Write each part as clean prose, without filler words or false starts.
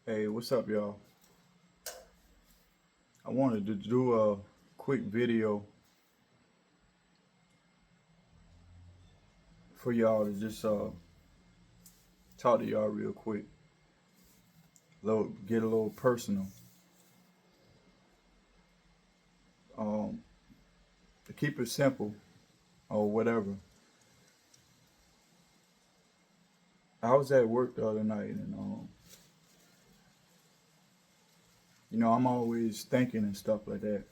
Hey, what's up, y'all? I wanted to do a quick video for y'all to just talk to y'all real quick, get a little personal. Um, to keep it simple or whatever. I was at work the other night, and I'm always thinking and stuff like that.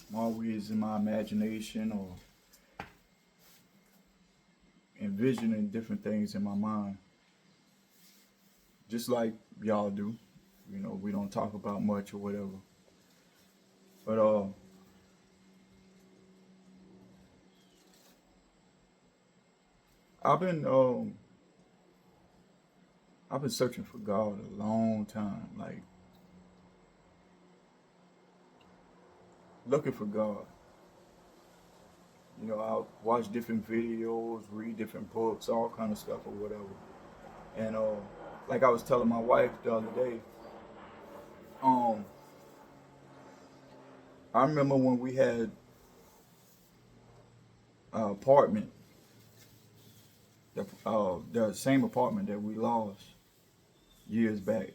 I'm always in my imagination or envisioning different things in my mind, just like y'all do. We don't talk about much or whatever, but I've been I've been searching for God a long time, like looking for God. I watch different videos, read different books, all kind of stuff or whatever. And like I was telling my wife the other day, um, I remember when we had an apartment, the same apartment that we lost years back.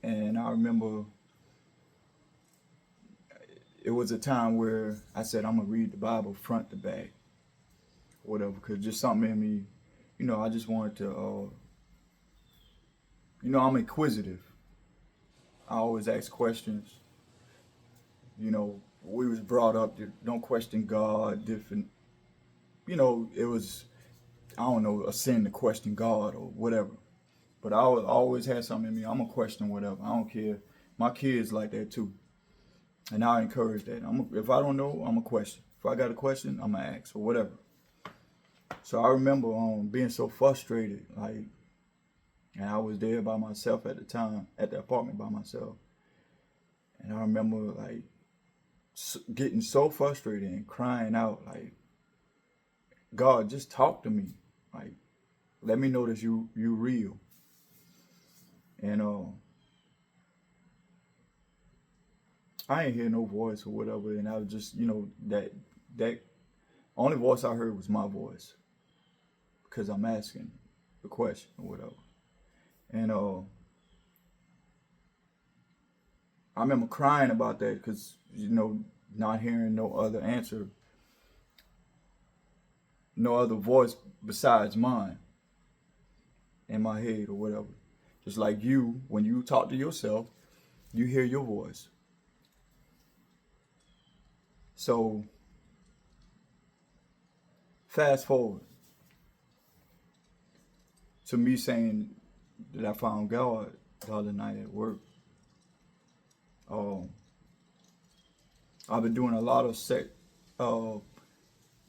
And I remember it was a time where I said I'm gonna read the Bible front to back, whatever, because just something in me, I just wanted to, I'm inquisitive. I always ask questions. We was brought up to don't question God. Different, it was, I don't know, a sin to question God or whatever. But I always had something in me. I'm gonna question whatever. I don't care. My kids like that too, and I encourage that. If I don't know, I'm a question. If I got a question, I'm gonna ask or whatever. So I remember being so frustrated, like, and I was there by myself at the time at the apartment by myself, and I remember like getting so frustrated and crying out like, God, just talk to me, like, let me know that you real. And I ain't hear no voice or whatever, and I was just, that only voice I heard was my voice because I'm asking the question or whatever. And I remember crying about that because not hearing no other answer, no other voice besides mine in my head or whatever. Just like you, when you talk to yourself, you hear your voice. So fast forward to me saying that I found God the other night at work. Um, I've been doing a lot of uh,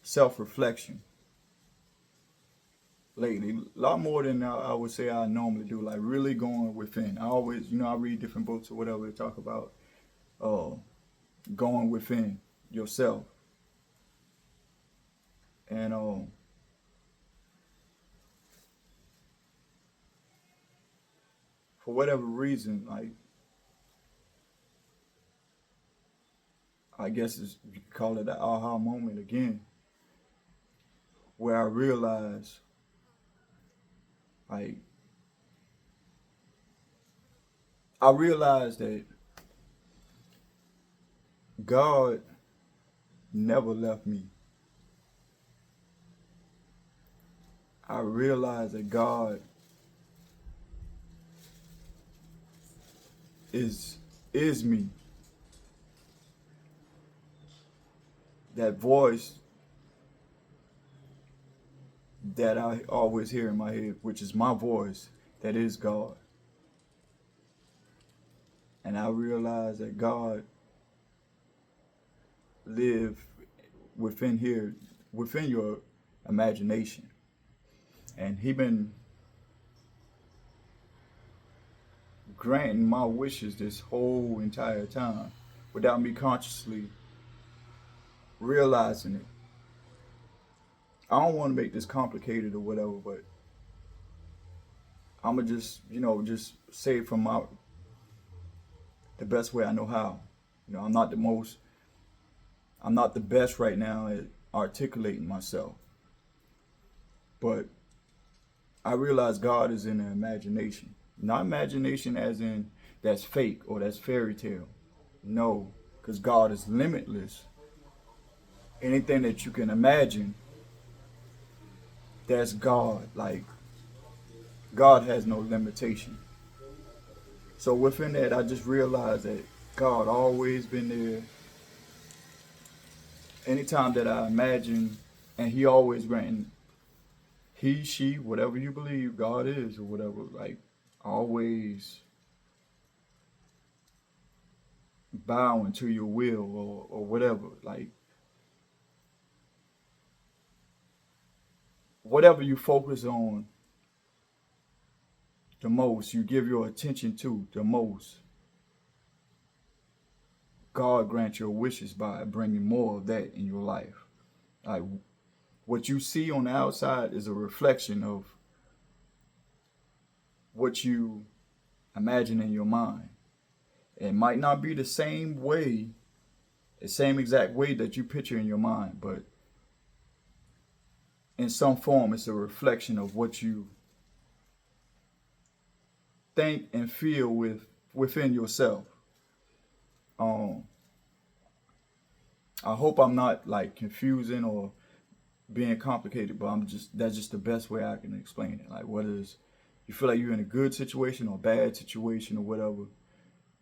self-reflection lately, a lot more than I would say I normally do. Like really going within. I always, I read different books or whatever to talk about uh, going within yourself, and for whatever reason, like I guess you could call it an aha moment again, where I realized, like, I realized that God never left me. I realized that God is is me. That voice that I always hear in my head, which is my voice, that is God. And I realized that God live within here, within your imagination. And he been granting my wishes this whole entire time without me consciously realizing it. I don't want to make this complicated or whatever, but I'ma just, just say it from the best way I know how. I'm not I'm not the best right now at articulating myself. But I realize God is in the imagination. Not imagination as in that's fake or that's fairy tale. No, because God is limitless. Anything that you can imagine, that's God. Like, God has no limitation. So within that, I just realized that God always been there. Anytime that I imagine, and He always granting, He, she, whatever you believe God is or whatever, like always bowing to your will or whatever. Like whatever you focus on the most, you give your attention to the most, God grants your wishes by bringing more of that in your life. Like what you see on the outside is a reflection of what you imagine in your mind. It might not be the same way, the same exact way that you picture in your mind, but in some form, it's a reflection of what you think and feel within yourself. Um, I hope I'm not like confusing or being complicated, but that's just the best way I can explain it. Like, what is you feel like you're in a good situation or bad situation or whatever,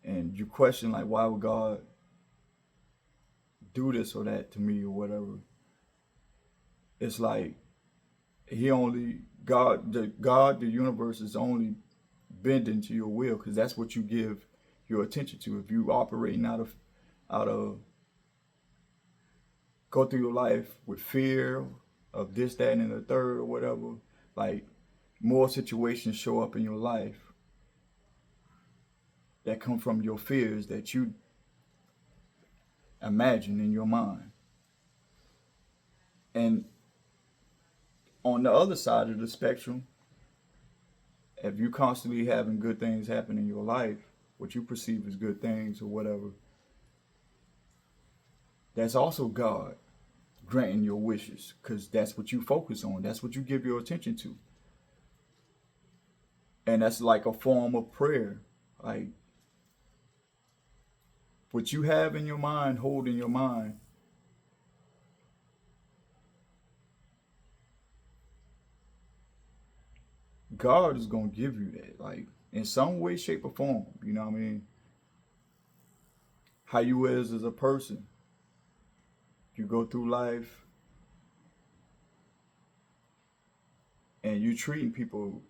and you question like, why would God do this or that to me or whatever? It's like the universe is only bending to your will because that's what you give your attention to. If you operating out of go through your life with fear of this, that, and the third or whatever, like more situations show up in your life that come from your fears that you imagine in your mind. And on the other side of the spectrum, if you constantly having good things happen in your life, what you perceive as good things or whatever, that's also God granting your wishes because that's what you focus on. That's what you give your attention to. And that's like a form of prayer. Like what you have in your mind, hold in your mind, God is going to give you that. Like in some way, shape, or form. You know what I mean? How you is as a person. You go through life and you treating people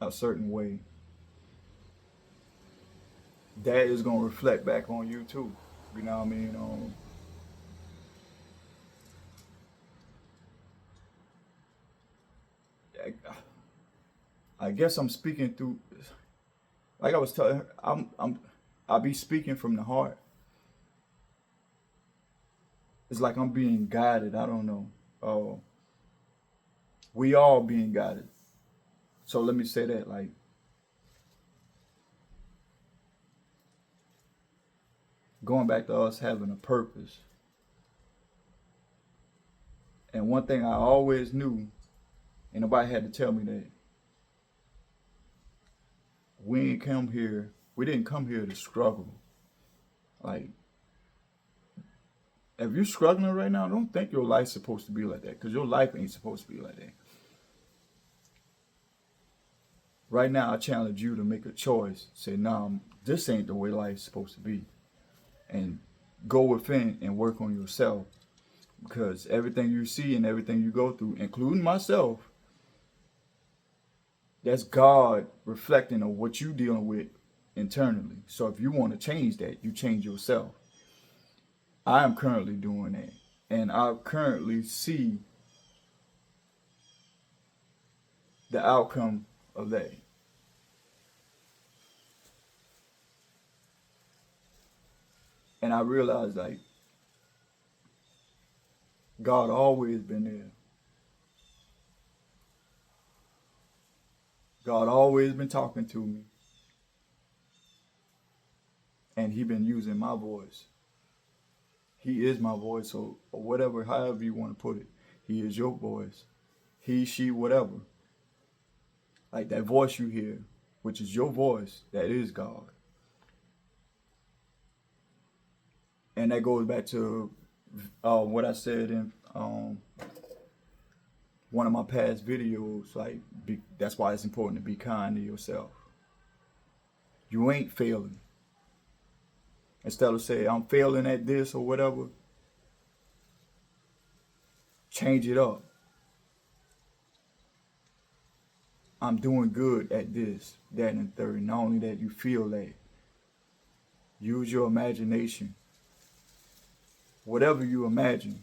a certain way. That is going to reflect back on you too. You know what I mean? I guess I'm speaking through, like I was telling her, I'll be speaking from the heart. It's like I'm being guided. I don't know. We all being guided. So let me say that, like, going back to us having a purpose. And one thing I always knew, and nobody had to tell me that, we didn't come here to struggle. Like, if you're struggling right now, don't think your life's supposed to be like that, because your life ain't supposed to be like that. Right now, I challenge you to make a choice. Say, nah, this ain't the way life's supposed to be. And go within and work on yourself. Because everything you see and everything you go through, including myself, that's God reflecting on what you're dealing with internally. So if you want to change that, you change yourself. I am currently doing that. And I currently see the outcome of that. And I realized like God always been there. God always been talking to me. And he been using my voice. He is my voice, so or whatever, however you want to put it. He is your voice. He, she, whatever. Like that voice you hear, which is your voice, that is God. And that goes back to what I said in one of my past videos. Like, that's why it's important to be kind to yourself. You ain't failing. Instead of saying, I'm failing at this or whatever, change it up. I'm doing good at this, that, and the third. Not only that, you feel that. Use your imagination. Whatever you imagine,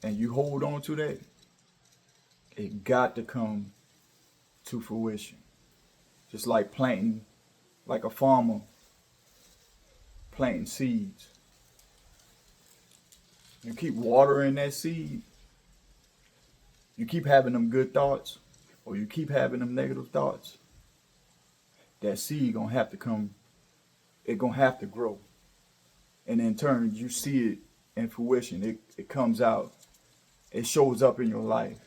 and you hold on to that, it got to come to fruition. Just like planting, like a farmer planting seeds. You keep watering that seed, you keep having them good thoughts, or you keep having them negative thoughts, that seed gonna have to come, it gonna have to grow. And in turn, you see it in fruition. It comes out. It shows up in your life.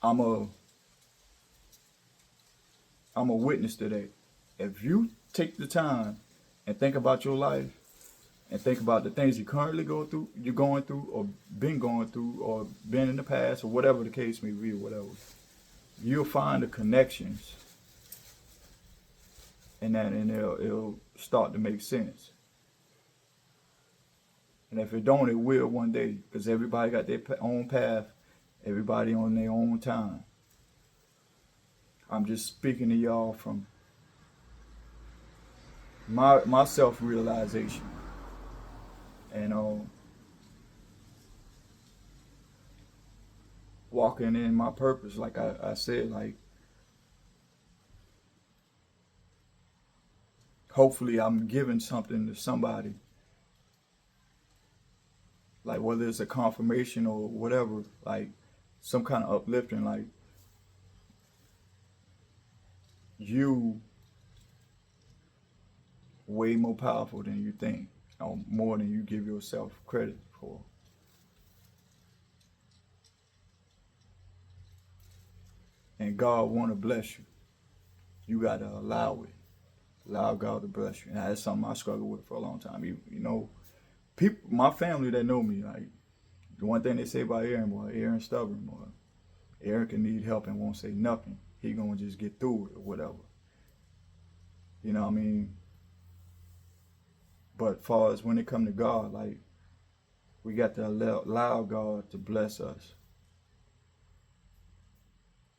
I'm a witness to that. If you take the time and think about your life and think about the things you currently you're going through, or been going through, or been in the past, or whatever the case may be, whatever, you'll find the connections in that, and it'll start to make sense. And if it don't, it will one day, because everybody got their own path, everybody on their own time. I'm just speaking to y'all from my self-realization. And walking in my purpose, like I said, like, hopefully I'm giving something to somebody, like whether it's a confirmation or whatever, like some kind of uplifting, like you way more powerful than you think, or more than you give yourself credit for. And God want to bless you. You got to allow it. Allow God to bless you. And that's something I struggled with for a long time. You know, people, my family that know me, like, the one thing they say about Aaron, boy, Aaron's stubborn, boy. Aaron can need help and won't say nothing. He gonna just get through it or whatever. You know what I mean? But far as when it come to God, like, we got to allow God to bless us.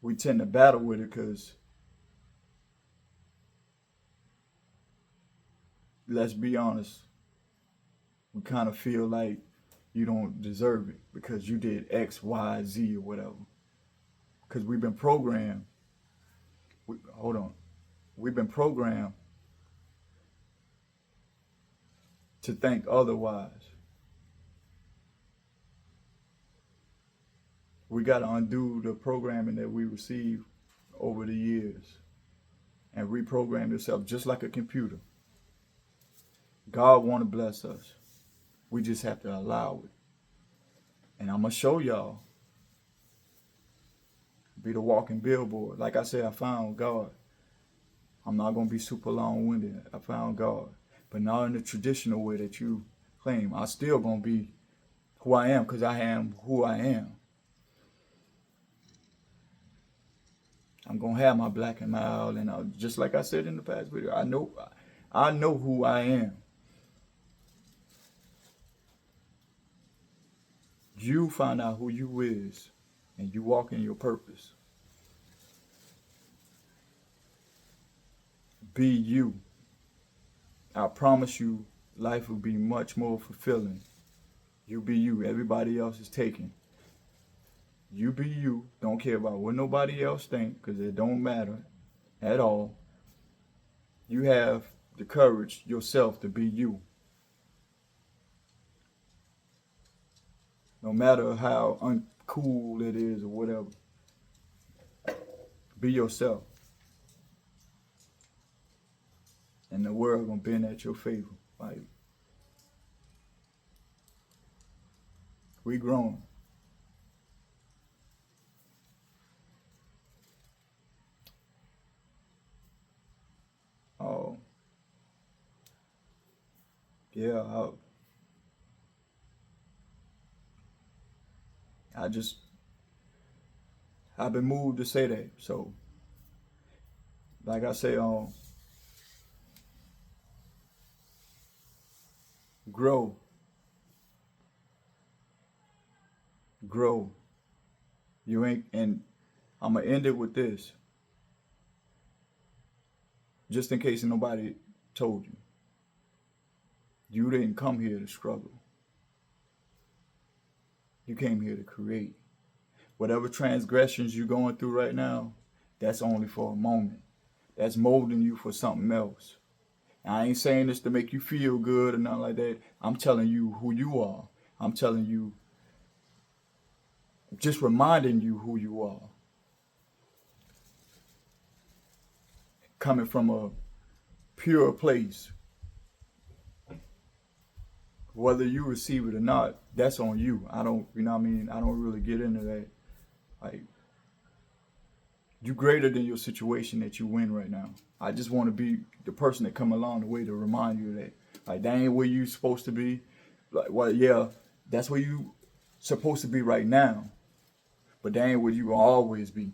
We tend to battle with it because, let's be honest, we kind of feel like you don't deserve it because you did X, Y, Z or whatever. Because we've been programmed. We've been programmed to think otherwise. We got to undo the programming that we received over the years and reprogram yourself just like a computer. God want to bless us. We just have to allow it. And I'm going to show y'all. Be the walking billboard. Like I said, I found God. I'm not going to be super long-winded. I found God. But not in the traditional way that you claim. I'm still going to be who I am because I am who I am. I'm going to have my black and mild. And just like I said in the past video, I know who I am. You find out who you is, and you walk in your purpose. Be you. I promise you, life will be much more fulfilling. You be you. Everybody else is taken. You be you. Don't care about what nobody else think, because it don't matter at all. You have the courage yourself to be you. No matter how uncool it is or whatever. Be yourself. And the world gonna bend at your favor. Like, we grown. Oh, yeah. I just I've been moved to say that. So, like I say, grow, grow. You ain't, and I'm gonna end it with this, just in case nobody told you. You didn't come here to struggle. You came here to create. Whatever transgressions you're going through right now, that's only for a moment. That's molding you for something else. And I ain't saying this to make you feel good or nothing like that. I'm telling you who you are. I'm telling you, just reminding you who you are. Coming from a pure place. Whether you receive it or not, that's on you. I don't, you know what I mean? I don't really get into that. Like, you greater than your situation that you in right now. I just want to be the person that come along the way to remind you that, like, that ain't where you supposed to be. Like, well, yeah, that's where you supposed to be right now, but that ain't where you will always be.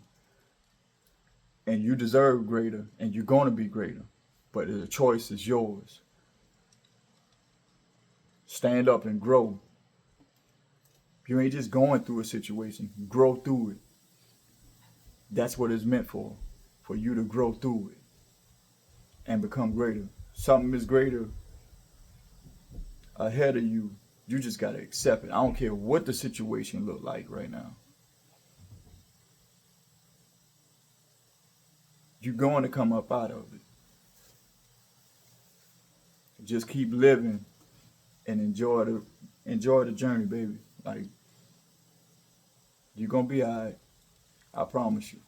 And you deserve greater, and you're gonna be greater, but the choice is yours. Stand up and grow. You ain't just going through a situation, grow through it. That's what it's meant for you to grow through it and become greater. Something is greater ahead of you. You just gotta accept it. I don't care what the situation look like right now. You're going to come up out of it. Just keep living and enjoy the journey, baby. Like, you're gonna be alright. I promise you.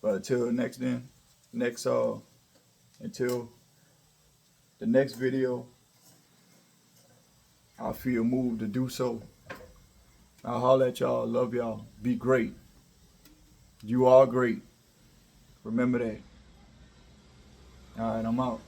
But until until the next video, I feel moved to do so. I'll holler at y'all. Love y'all. Be great. You are great. Remember that. All right, I'm out.